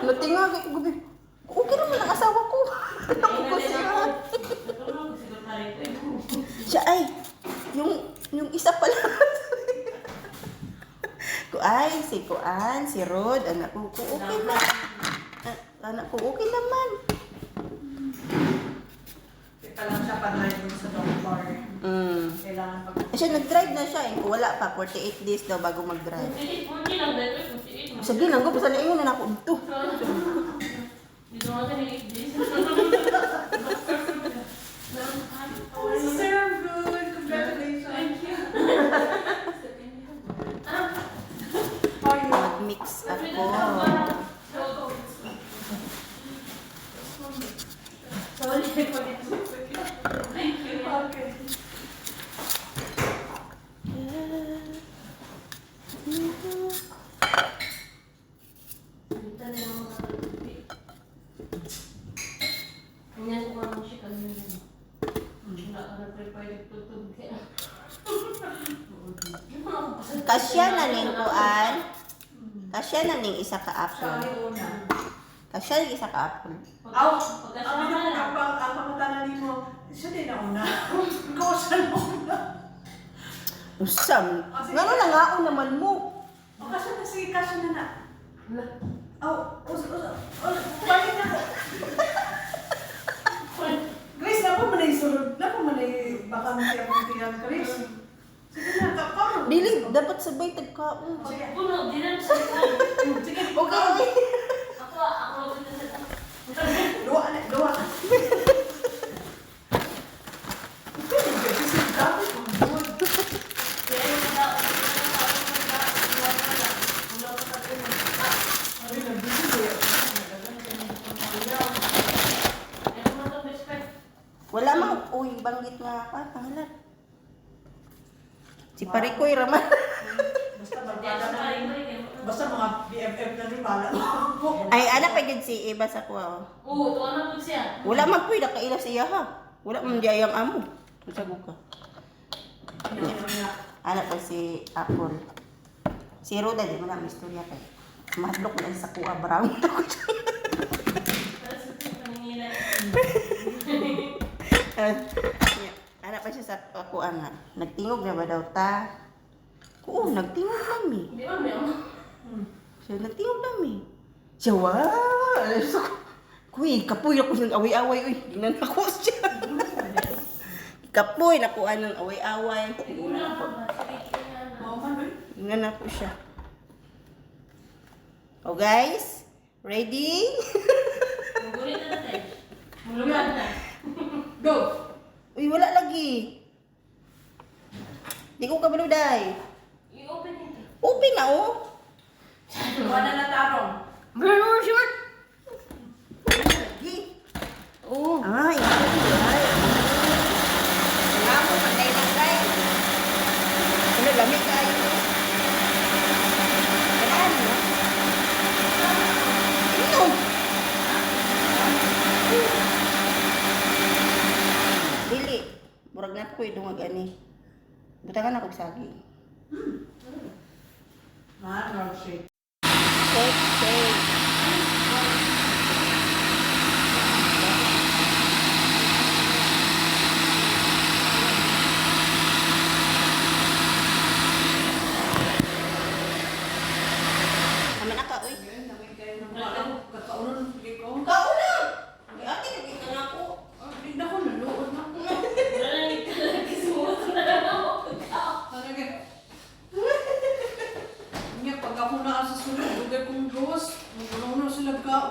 Natingag ako gabi. Okay naman ang asawa ko. Siya ay, yung isa pala. Kuan, si Rod, anak ko, okay na. Anak ko, okay naman. Ika lang siya pa-drive sa doctor. Kailangan pag... Siya nag-drive na siya, wala pa, 48 days daw bago mag-drive. Sige lang ko, basta naingon na ako ito. Sir, I'm good. Congratulations. Thank you. How are you? Mag-mix ako. Sorry for it. Thank you. Okay. Kasya na ning kuan. Kasya na ning isa ka apple. Sorry, una. Kasya ning isa ka apple. Aw, ang pangutanan mo, siya din na una. Ikaw siya na una. Usam. Ngano na nga naman mo. O kasi na, sige, kasya na na. Aw, balik na ko. Grace, na po man ay sulod. Na po man ay baka magtiyang Grace. Sige na, kapag. Dili dapat sabay tagkaon. Sige. Sige, okay. Dua na, dua. Wala mang uy banggit nga pangalan. Si Parikoy Raman. Basta mga BFF na rin pala. Ay anak pa gid si Eva sa kuha. Oo, tuwa na po siya. Wala man puy nakaila siya ha. Wala man di ayang amo. Sago ka. Anak pa si Apple. Si Roda di mo na istorya kay. Madlok na sa kuha brown. Anak pa siya sa kuha nga. Nagtingog na ba daw ta? Oo, nagtingog kami. Di ba, may ama? Siya nagtingog kami. Siya, wow! Kuy, kapoy ako ng away-away. Uy, tingnan ako siya. Kapoy, nakuha ng away-away. Tingnan ako siya. Oh guys, ready? Mugulit na natin. Mulugan na. Go! Uy, wala lagi. Di ko kabaluday. I-open ito. Open na oh. Wala na tarong. Brano short. Lagi. Oh. Ay, ay. Wala mo, patay lang guys. Ano, lamig kayo. Wala mo. Ano? Dili. Murag na po yung dungag ani. Butangan ako sagi. Man, shake. Shake. Naman ka, uy. Kakaunan, sige ko. Kauna! Ay, ate, nagkita na ako. Tignan ko, naluod na ko. Wala lang ito lagi sumuot na lang ako. Talaga. Nga, pag ako na sa sunod, lugay kong gawas, magulong na sila ka.